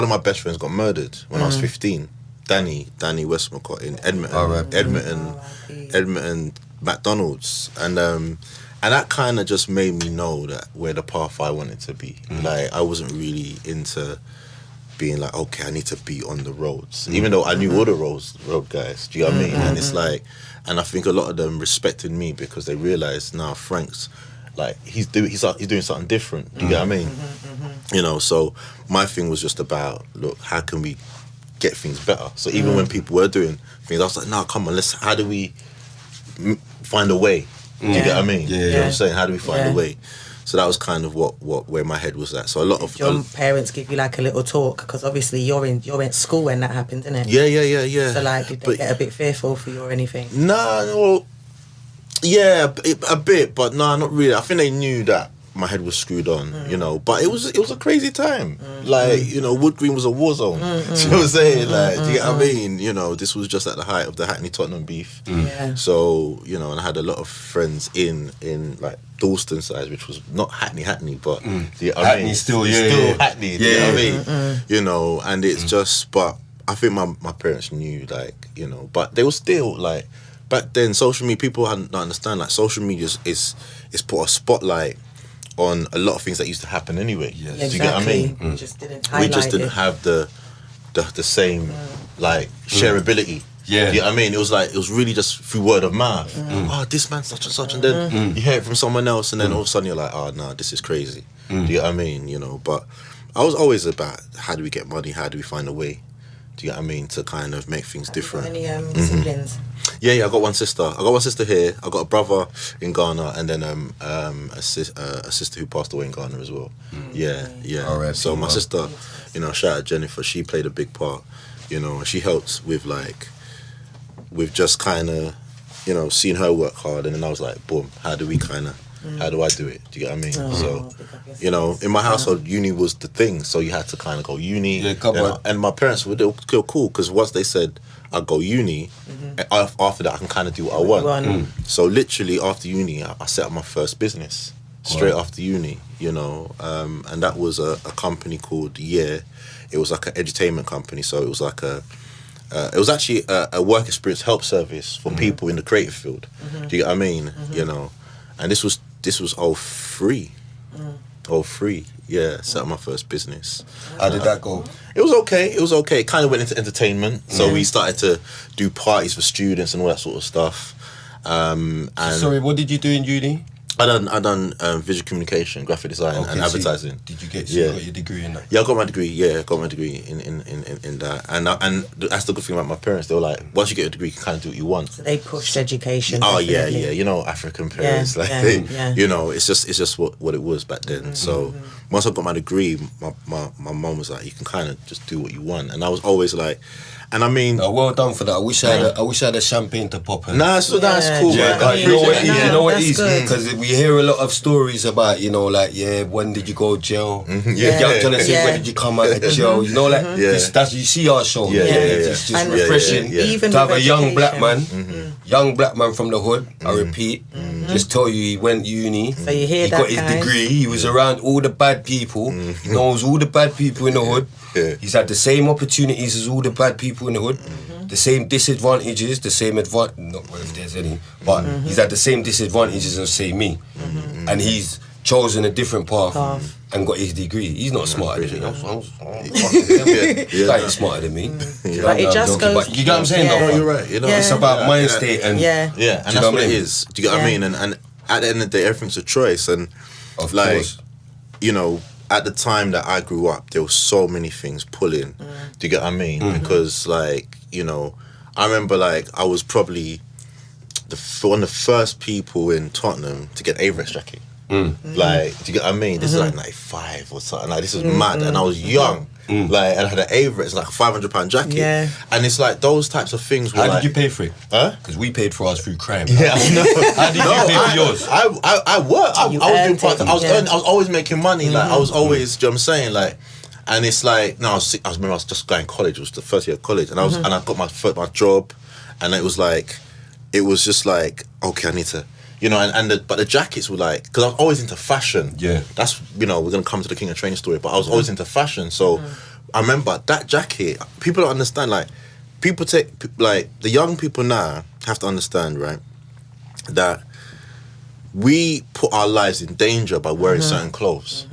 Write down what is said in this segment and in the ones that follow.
of my best friends got murdered when I was 15. Danny Westmacott in Edmonton McDonald's, and that kind of just made me know that where the path I wanted to be. Like, I wasn't really into being like, okay, I need to be on the roads, even though I knew all the road guys. Do you know what I mean? And it's like, and I think a lot of them respected me because they realized, now Frank's like, he's doing something different. Do you get what I mean? You know, so my thing was just about, look, how can we get things better? So even when people were doing things, I was like, no, come on, how do we find a way? Do you get what I mean? You know what I'm saying? How do we find a way? So that was kind of where my head was at. So a lot of your parents give you like a little talk, because obviously you're in school when that happened, isn't it? Yeah. So like, did they get a bit fearful for you or anything? No, yeah, a bit, but no, not really. I think they knew that my head was screwed on, you know. But it was a crazy time. Like, you know, Wood Green was a war zone. Do you know what I'm saying? Like, do you get what I mean? You know, this was just at the height of the Hackney-Tottenham beef. Yeah. So, you know, and I had a lot of friends in like Dalston side, which was not Hackney, but do you know what I mean? Still Hackney. Do you know what I mean? You know, and it's just, but I think my parents knew, like, you know, but they were still like, back then, social media, people hadn't understand, like, social media is put a spotlight on a lot of things that used to happen anyway. Yes. Do you get what I mean? We just didn't highlight We just didn't have the same like shareability. Yeah. You know what I mean? It was really just through word of mouth. Oh, this man's such and such, and then you hear it from someone else, and then all of a sudden you're like, oh no, this is crazy. Do you get what I mean? You know, but I was always about, how do we get money? How do we find a way? Do you get what I mean? To kind of make things different. Any siblings? Yeah, I got one sister. I got one sister here. I got a brother in Ghana, and then a sister who passed away in Ghana as well. Yeah. Alright, so my sister, you know, shout out Jennifer. She played a big part. You know, and she helped with just kind of, you know, seeing her work hard, and then I was like, boom, how do I do it? Do you get what I mean? So, you know, in my household, uni was the thing, so you had to kind of go uni. Yeah, come on. And my parents were cool, because once they said I'd go uni, after that I can kind of do what I want. So literally after uni, I set up my first business straight after uni, you know, and that was a company called It was like an edutainment company, so it was like it was actually a work experience help service for people in the creative field. Do you get what I mean? You know, and this was all free. All free. Yeah, set up my first business. How did that go? It was okay. It kind of went into entertainment. So we started to do parties for students and all that sort of stuff. And Sorry, what did you do in uni? I done visual communication, graphic design, and advertising. So did you get your degree in that? Yeah, I got my degree. Yeah, I got my degree in that. And that's the good thing about my parents. They were like, once you get a degree, you can kind of do what you want. So they pushed education. Oh definitely. yeah. You know, African parents, you know, it's just what it was back then. So once I got my degree, my mum was like, you can kind of just do what you want. And I was always like, and I mean, well done for that. I wish I had a champagne to pop in. Nah, so that's cool. Yeah, Man. you know what it is, good. because we hear a lot of stories about, you know, like, when did you go to jail? When did you come out of jail? You know, like that's you see our show. It's just refreshing Even to have with a young education. black man from the hood. I repeat, just tell you, he went uni. So you hear he that, got his degree. He was around all the bad people. He knows all the bad people in the hood. He's had the same opportunities as all the bad people in the hood, the same disadvantages, the same not if there's any, but he's had the same disadvantages as, say, me, and he's chosen a different path and got his degree. He's not smarter than me. He's smarter than me. But it just goes. But you get what I'm saying? No, though, you're right. You know, it's about mind state and and that's what it is. Do you get what I mean? And at the end of the day, everything's a choice. And of like, course, you know, at the time that I grew up, there were so many things pulling. Do you get what I mean? Because, like, you know, I remember, like, I was probably one of the first people in Tottenham to get an Averex jacket. Like, do you get what I mean? This is like 95 or something. Like, this is mad. And I was young. Like, and I had an Averex, like a £500 jacket. Yeah. And it's like those types of things were How did you pay for it? Huh? Because we paid for ours through crime. Yeah, I know. How did you pay for yours? I worked. I was doing part-time. I was always making money. Like, I was always, do you know what I'm saying? Like, and it's like, no, I remember I was just going to college. It was the first year of college. And I was, and I got my job. And it was just like, okay, I need to, you know, but the jackets were like, because I was always into fashion. Yeah. That's, you know, we're going to come to the King of Training story, but I was always into fashion. So I remember that jacket. People don't understand. Like, people take like the young people now have to understand, right? That we put our lives in danger by wearing certain clothes.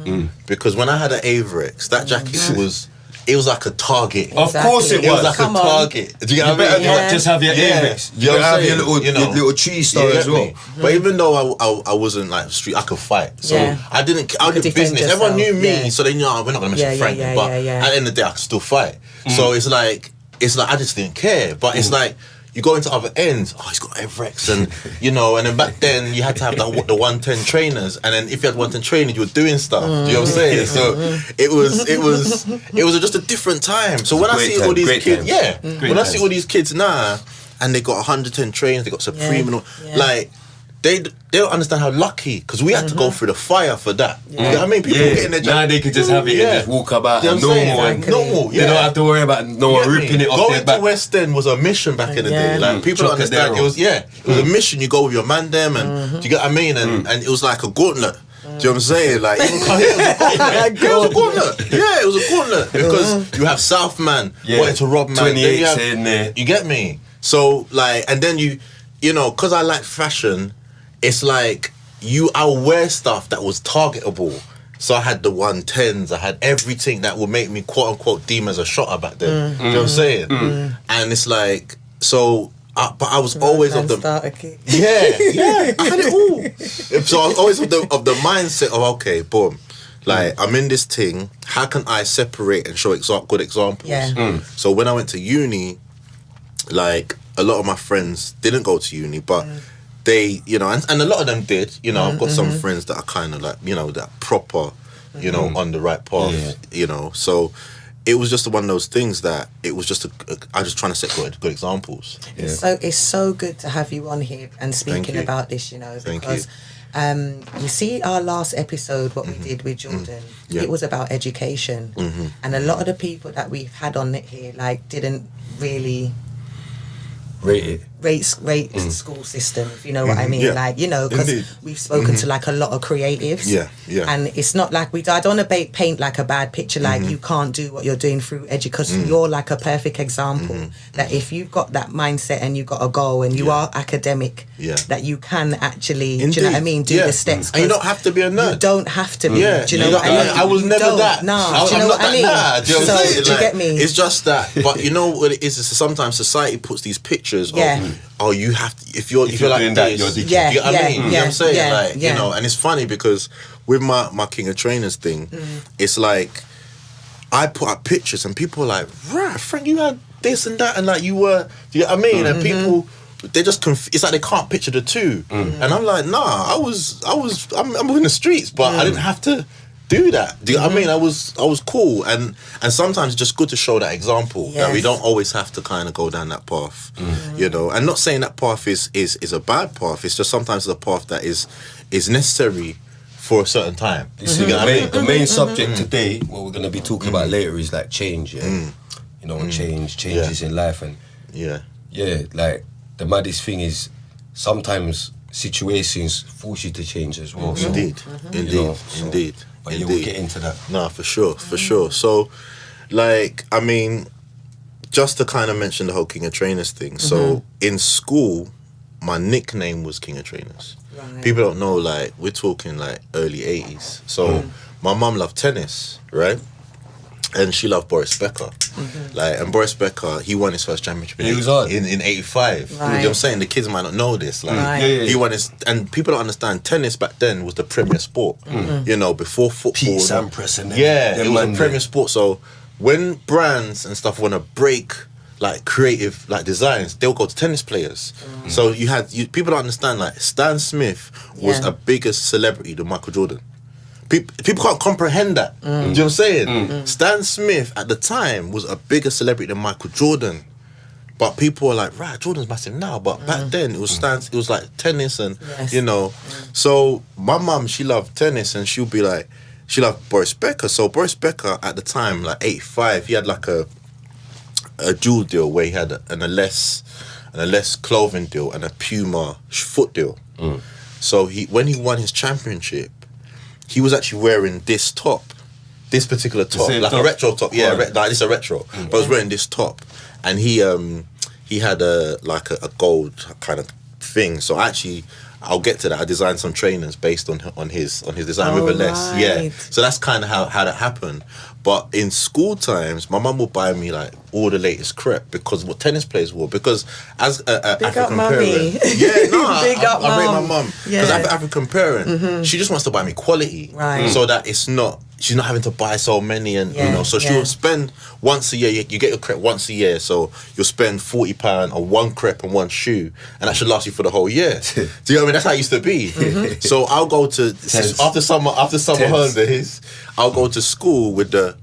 Because when I had an Averex, that jacket was. It was like a target. Of course it was. It was like a target. Do you get what I mean? Not just have your Averex. You gotta have your little tree star as well. But even though I wasn't like street, I could fight. So I did business. yourself. Everyone knew me, so they knew we're not gonna mess with Frank. But at the end of the day, I could still fight. So it's like I just didn't care. But it's like you go into other ends. Oh, he's got Everex, and you know. And then back then you had to have the 110 trainers, and then if you had 110 trainers, you were doing stuff. Do you know what I'm saying? So it was just a different time. So when I see all these kids, when I see all these kids now, and they got 110 trainers, they got Supreme, and all, like. They don't understand how lucky, because we had to go through the fire for that. You know what I mean? People get in their now they could just have it and just walk about you know normal. They don't have to worry about no one ripping it off their back. Going to West End was a mission back in the day. Like, people don't understand. It was a mission. You go with your man them, and do you get what I mean? And it was like a gauntlet. Do you know what I'm saying? Like, even it was a gauntlet. Yeah, it was a gauntlet, because you have South man wanting to rob man. 28 in there. You get me? So like, and then you know, because I like fashion. It's like I'll wear stuff that was targetable. So I had the 110s, I had everything that would make me quote unquote deem as a shotter back then. You know what I'm saying? And it's like, so, but I was always of the I had it all. So I was always of the mindset of, okay, boom, like I'm in this thing. How can I separate and show good examples? So when I went to uni, like a lot of my friends didn't go to uni, but they, you know, and a lot of them did, you know. I've got some friends that are kind of like, you know, that proper, you know, on the right path, you know. So it was just one of those things that it was just I just trying to set good examples. So it's so good to have you on here and speaking about this, you know, because you see our last episode, what we did with Jordan, it was about education, and a lot of the people that we've had on it here, like, didn't really rate school system, if you know what I mean. Like, you know, because we've spoken to like a lot of creatives, and it's not like I don't want to paint like a bad picture, like you can't do what you're doing through because you're like a perfect example that if you've got that mindset and you've got a goal and you are academic, that you can actually, do you know what I mean, do the steps. And you don't have to be a nerd. You don't have to be. Do you know what I mean? I was never that. No, do you know what I mean? Do you know what I'm saying? Do you get me? It's just that, but you know what it is sometimes society puts these pictures of, oh, you have to, if you're like doing this, that, you're you know what I mean? You know what I'm saying? Like, you know, and it's funny because with my King of Trainers thing, it's like I put up pictures and people are like, right, Frank, you had this and that, and like you were, do you know what I mean? And people, they just it's like they can't picture the two. And I'm like, nah, I'm in the streets, but I didn't have to do that. Do you know what I mean? I was cool, and sometimes it's just good to show that example that we don't always have to kind of go down that path, you know. And not saying that path is a bad path. It's just sometimes it's a path that is necessary for a certain time. You see, the main subject today, what we're gonna be talking about later, is like change. You know, changes in life, and like the maddest thing is sometimes situations force you to change as well. So, Indeed. But yeah, we'll get into that. Nah, for sure. So, like, I mean, just to kind of mention the whole King of Trainers thing. So, in school, my nickname was King of Trainers. Right. People don't know, like, we're talking, like, early 80s. So, my mum loved tennis, right? And she loved Boris Becker. Like, and Boris Becker, he won his first championship in 85. You know what I'm saying? The kids might not know this. Like, he won his, and people don't understand, tennis back then was the premier sport. You know, before football. Pete Sampras and it was a premier sport. So when brands and stuff want to break like creative like designs, they'll go to tennis players. So people don't understand, like, Stan Smith was a bigger celebrity than Michael Jordan. People can't comprehend that. Do you know what I'm saying? Stan Smith at the time was a bigger celebrity than Michael Jordan. But people were like, right, Jordan's massive now. But back then it was it was like tennis and you know. So my mum, she loved tennis, and she'll be like, she loved Boris Becker. So Boris Becker at the time, like 85, he had like a jewel deal where he had an Ales clothing deal and a Puma foot deal. So when he won his championship, he was actually wearing this top, this particular top, like a retro top. Yeah, like it's a retro. But I was wearing this top, and he had a gold kind of thing. So actually, I'll get to that. I designed some trainers based on his design with a less. Right. Yeah. So that's kind of how that happened. But in school times, my mum would buy me like all the latest crep because what tennis players wore. Because as a African parent, I rate my mum because as an African parent, she just wants to buy me quality, right? So that she's not having to buy so many, and so she'll spend once a year. You get your crep once a year, so you'll spend £40 on one crep and one shoe, and that should last you for the whole year. Do you know what I mean? That's how it used to be. So I'll go to after summer holidays. I'll go to school with a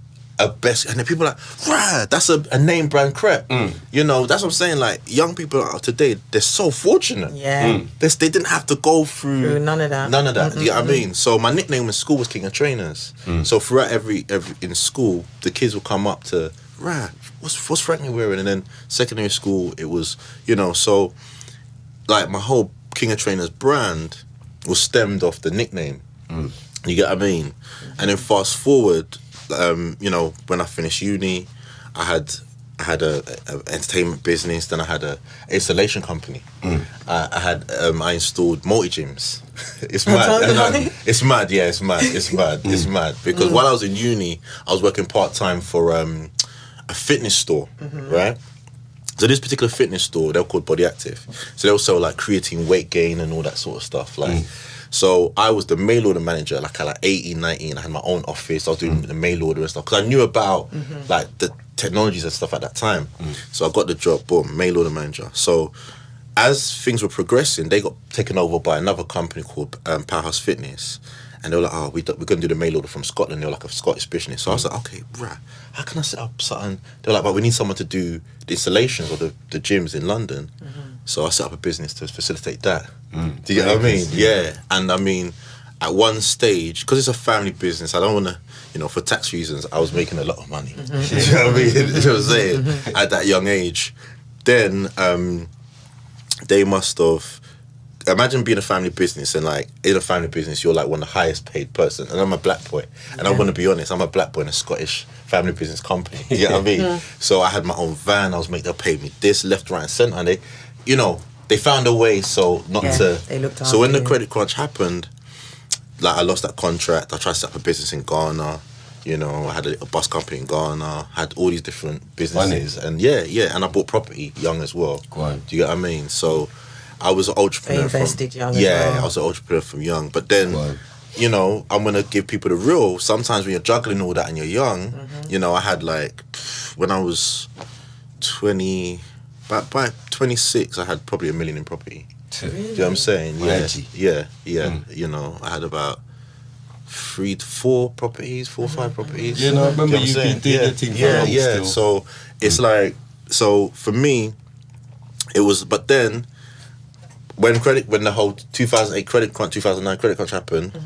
best, and then people are like, "Rah, that's a name brand crepe." You know, that's what I'm saying. Like young people today, they're so fortunate. Yeah, they didn't have to go through none of that. Do you know what I mean? So my nickname in school was King of Trainers. So throughout every in school, the kids would come up to, "Rah, what's Frankie wearing?" And then secondary school, it was so like my whole King of Trainers brand was stemmed off the nickname. You get what I mean? And then fast forward, when I finished uni, I had a entertainment business. Then I had a installation company. I installed multi-gyms. It's mad. It's mad. Yeah, it's mad. It's mad because while I was in uni, I was working part-time for a fitness store, right? So this particular fitness store, they're called Body Active. So they'll sell like creatine, weight gain, and all that sort of stuff. So I was the mail order manager, like at 18, 19. I had my own office. I was doing the mail order and stuff because I knew about like the technologies and stuff at that time. So I got the job, boom, mail order manager. So as things were progressing, they got taken over by another company called Powerhouse Fitness. And they were like, we're going to do the mail order from Scotland. They were like a Scottish business. So I was like, okay, right, how can I set up something? They were like, but we need someone to do the installations or the gyms in London. So I set up a business to facilitate that. Do you get what I mean? Yeah. And I mean, at one stage, because it's a family business, I don't want to, for tax reasons, I was making a lot of money. Do you know what I mean? You know what I'm saying? At that young age. Then they must have, imagine being a family business and like in a family business, you're like one of the highest paid person. And I'm a black boy. And I'm going to be honest, I'm a black boy in a Scottish family business company. You know what I mean? So I had my own van. They paid me this left, right and centre. And they found a way they looked after. So when the credit crunch happened, like I lost that contract. I tried to set up a business in Ghana. I had a bus company in Ghana. Had all these different businesses. And and I bought property young as well. Do you get what I mean? So I was an entrepreneur. They invested young as well. I was an entrepreneur from young. But then, I'm going to give people the real. Sometimes when you're juggling all that and you're young, I had like, when I was 20, by 26, I had probably $1 million in property. Really? Do you know what I'm saying? Yeah. I had about 3 to 4 properties, 4 or 5 properties. Yeah, no, I remember you've been doing your thing for long still. So it's like, so for me, it was, but then when the whole 2008 credit crunch, 2009 credit crunch happened,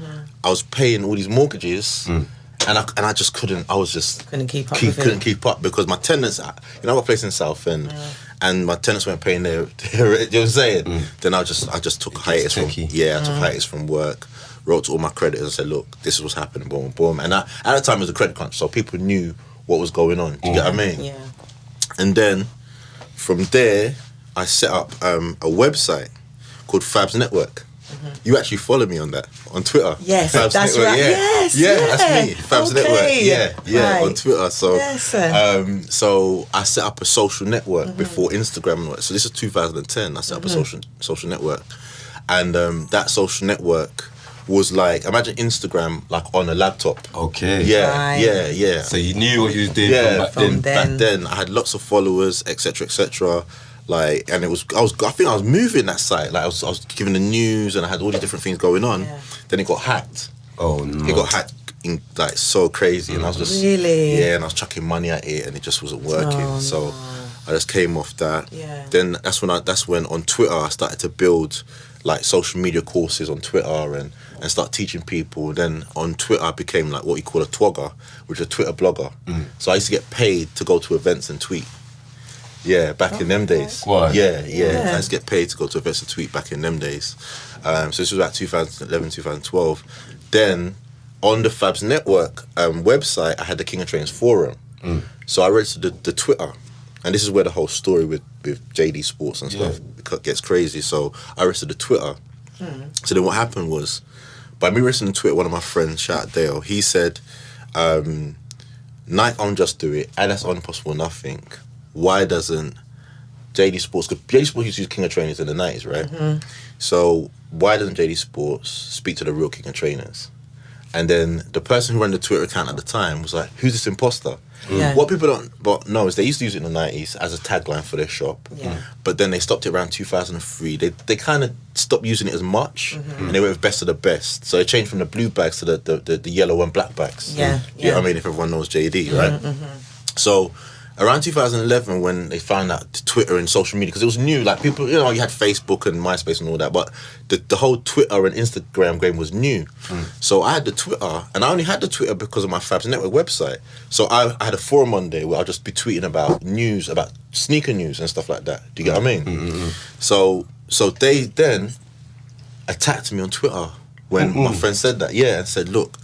I was paying all these mortgages. And I just couldn't. I was just couldn't keep up. Couldn't keep up because my tenants. I got a place in Southend, and my tenants weren't paying their rent. You know what I'm saying? Then I just took hiatus from. I took hiatus from work. Wrote to all my creditors and said, "Look, this is what's happening." Boom, boom. And at the time it was a credit crunch, so people knew what was going on. Do you get what I mean? Yeah. And then from there, I set up a website called Fabs Network. You actually follow me on that on Twitter. Yes, Fabs that's Network, right. That's me. Fabs Network. Right. On Twitter. So, so I set up a social network before Instagram. So this is 2010. I set up a social network, and that social network was like, imagine Instagram like on a laptop. Okay. Yeah. So you knew what you was doing from back then. I had lots of followers, etc. Like, and I think I was moving that site. Like I was giving the news, and I had all these different things going on. Yeah. Then it got hacked. Oh no! It got hacked in like so crazy, and I was just and I was chucking money at it, and it just wasn't working. Oh, so I just came off that. Yeah. Then that's when on Twitter I started to build like social media courses on Twitter and start teaching people. Then on Twitter I became like what you call a twogger, which is a Twitter blogger. So I used to get paid to go to events and tweet. Yeah, back in them days. Why? Yeah. I used to get paid to go to events and tweet back in them days. So this was about 2011, 2012. Then on the Fabs Network website, I had the King of Trainers forum. So I registered the Twitter. And this is where the whole story with JD Sports and stuff gets crazy. So I registered the Twitter. So then what happened was, by me registering the Twitter, one of my friends, shout out Dale, he said, Nike on Just Do It, and that's on Impossible Nothing. Why doesn't JD Sports, because JD Sports used to use King of Trainers in the 90s, right? So why doesn't JD Sports speak to the real King of Trainers? And then the person who ran the Twitter account at the time was like, who's this imposter? What people don't know is they used to use it in the 90s as a tagline for their shop. But then they stopped it around 2003. They kind of stopped using it as much, and they went with best of the best. So it changed from the blue bags to the yellow and black bags. You know what I mean? If everyone knows JD, right? So around 2011, when they found out Twitter and social media, because it was new, like people, you had Facebook and MySpace and all that, but the whole Twitter and Instagram game was new. So I had the Twitter, and I only had the Twitter because of my Fabs Network website. So I had a forum one day where I'll just be tweeting about news, about sneaker news and stuff like that. Do you get what I mean? So they then attacked me on Twitter when my friend said that, and said, look,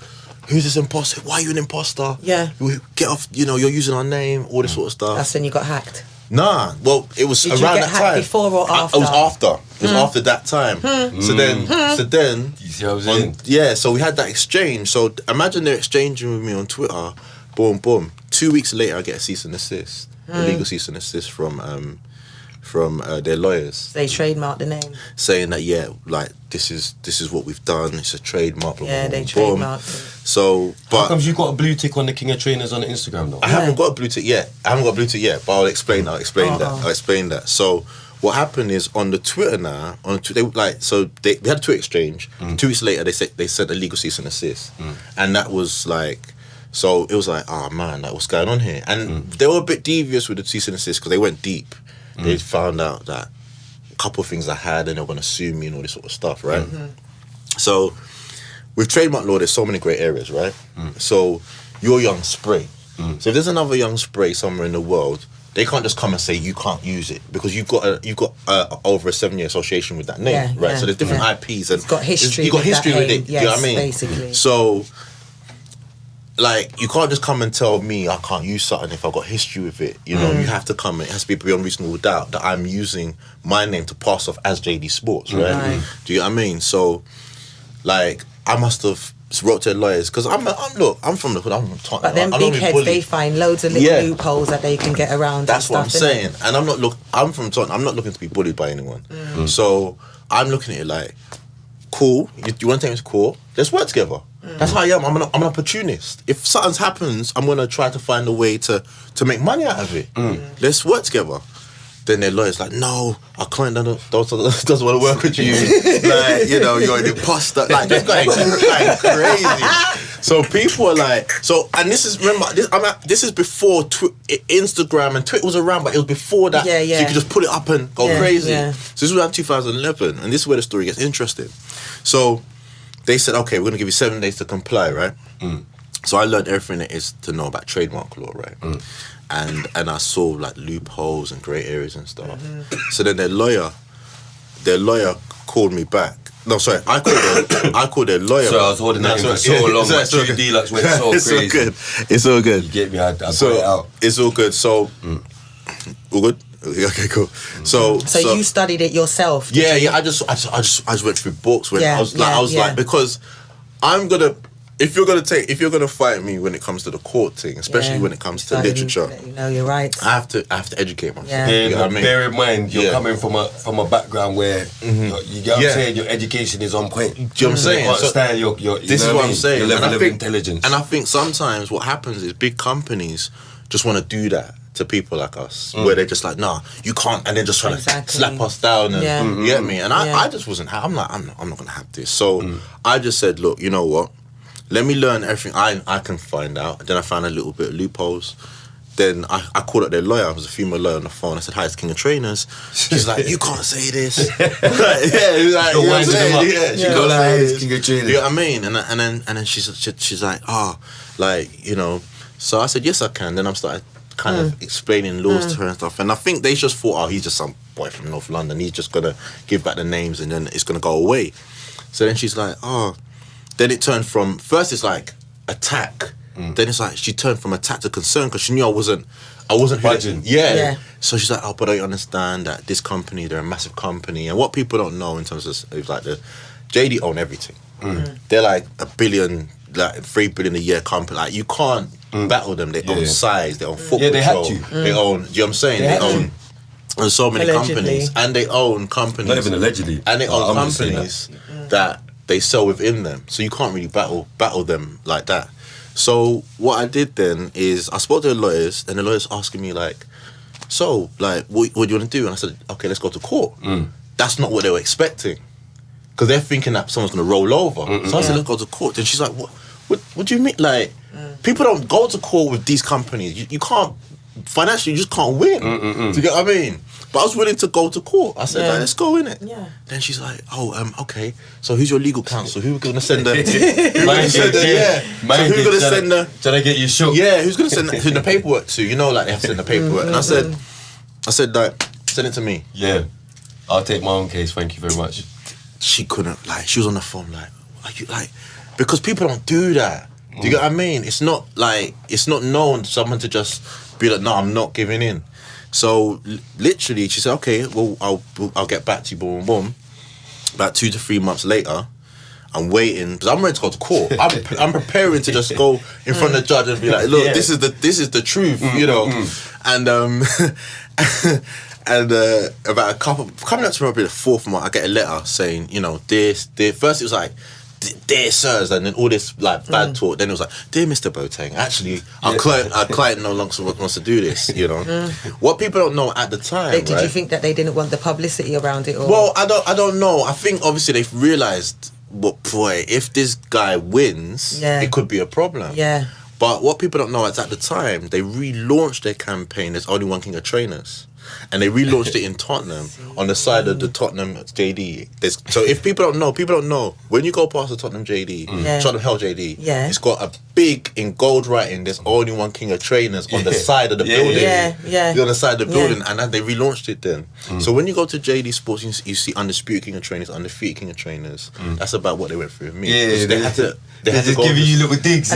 who's this imposter? Why are you an imposter? Get off, you're using our name, all this sort of stuff. That's when you got hacked. Nah, well, it was Did around you get that time. Before or after? It was after. It was after that time. So then, you see what I'm saying? So we had that exchange. So imagine they're exchanging with me on Twitter. Boom, boom. 2 weeks later, I get a cease and desist, illegal cease and desist from their lawyers. They trademarked the name, saying that like this is what we've done. It's a trademark. Blah, blah, blah, they boom. trademarked it. So, but how comes you got a blue tick on the King of Trainers on Instagram though? I haven't got a blue tick yet. But I'll explain. I'll explain that. So what happened is on the Twitter now, they had a Twitter exchange. 2 weeks later, they sent a legal cease and desist, and that was like. So it was like, oh man, like what's going on here? And they were a bit devious with the cease and desist because they went deep. They found out that a couple of things I had, and they were going to sue me and all this sort of stuff, right? So with trademark law, there's so many grey areas, right? So you're Young Spray. So if there's another Young Spray somewhere in the world, they can't just come and say you can't use it because you've got over a 7-year association with that name, right? So there's different IPs and it's got history. You got history with it. Yes, you know what I mean? Basically. So. Like, you can't just come and tell me I can't use something if I've got history with it. You know, you have to come and it has to be beyond reasonable doubt that I'm using my name to pass off as JD Sports, right? Do you know what I mean? So, like, I must have wrote to their lawyers because I'm from the hood. But then big heads, they find loads of little loopholes that they can get around. That's what I'm saying. It? And I'm from Tottenham. I'm not looking to be bullied by anyone. So I'm looking at it like, cool. You want to take me to court? Let's work together. That's how I am. I'm an opportunist. If something happens, I'm gonna try to find a way to make money out of it. Let's work together. Then their lawyer's like, no, our client doesn't want to work with you. Like, you're an imposter. Like, just going like crazy. So people are like, and this is, remember, this is before Instagram and Twitter was around, but it was before that. So you could just put it up and go crazy. So this was around 2011, and this is where the story gets interesting. So they said, okay, we're going to give you 7 days to comply, right? So I learned everything there is to know about trademark law, right? And I saw like loopholes and grey areas and stuff. So then their lawyer called me back. No, sorry, I called their lawyer. So I was holding that for so long. My 2 Deluxe went so crazy. It's all good. You get me? I put it out. It's all good. So, all good. Okay, cool. So you studied it yourself? Yeah. I just went through books. I was like, because if you're gonna fight me when it comes to the court thing, especially when it comes to literature, you're right. I have to educate myself. You know what I mean? Bear in mind, you're coming from a background where you get what I'm saying. Your education is on point. Do you know what I'm saying? Understand this is what I'm saying. Your level of intelligence. And I think sometimes what happens is big companies just want to do that to people like us, where they're just like, nah, you can't, and they're just trying to slap us down, and you get me. And I just wasn't. I'm not gonna have this. So I just said, look, you know what? Let me learn everything I can find out. Then I found a little bit of loopholes. Then I called up their lawyer. I was a female lawyer on the phone. I said, hi, it's King of Trainers. She's like, you can't say this. She can't say this. King of Trainers. You know what I mean? And then she's like, So I said, yes, I can. Then I started kind of explaining laws to her and stuff. And I think they just thought, he's just some boy from North London. He's just going to give back the names and then it's going to go away. So then she's like, then it turned from, first it's like attack, then it's like she turned from attack to concern because she knew I wasn't budging. Yeah. So she's like, oh, but I understand that this company, they're a massive company, and what people don't know in terms of like the JD own everything. They're like $1 billion, like $3 billion a year company. Like you can't battle them. They own size, they own football. Yeah, they had control. to. They own. Do you know what I'm saying? They own. And so many companies, and they own companies. Not even allegedly. And they own companies that they sell within them. So you can't really battle them like that. So what I did then is I spoke to the lawyers, and the lawyers asking me like, so like, what do you want to do? And I said, okay, let's go to court. That's not what they were expecting, because they're thinking that someone's going to roll over. So I said, let's go to court. Then she's like, what do you mean? Like, people don't go to court with these companies. You can't, financially, you just can't win. Do you get what I mean? But I was willing to go to court. I said, like, let's go, innit? Yeah. Then she's like, okay, so who's your legal counsel? Who are going to send her? So who's going to send her? Trying to get you shook. Yeah, who's going to send the paperwork to? You know, like, they have to send the paperwork. And I said, like, send it to me. Yeah. I'll take my own case, thank you very much. She couldn't, like, she was on the phone, like, are you, like, because people don't do that. Do you get what I mean? It's not like, it's not known to someone to just be like, no, I'm not giving in. So literally, she said, okay, well, I'll get back to you, boom, boom, boom. About 2 to 3 months later, I'm waiting because I'm ready to go to court. I'm preparing to just go in front of the judge and be like, look, this is the truth, you know. And and about coming up to probably the 4th month, I get a letter saying, you know, first it was like, dear sirs, and then all this like bad talk. Then it was like, dear Mr. Boateng, actually our client no longer wants to do this, you know. What people don't know at the time, did you think that they didn't want the publicity around it? Or? Well, I don't know. I think obviously they've realised, but boy, if this guy wins, it could be a problem. Yeah. But what people don't know is at the time they relaunched their campaign. There's only one king of trainers. And they relaunched it in Tottenham on the side of the Tottenham JD. So if people don't know, when you go past the Tottenham JD, Tottenham Hell JD, it's got a big, in gold writing, there's only one king of trainers on the side of the building. Yeah. On the side of the building, and then they relaunched it then. So when you go to JD Sports, you see Undisputed King of Trainers, Undefeated King of Trainers. That's about what they went through with me. Yeah, they had to just giving you little digs.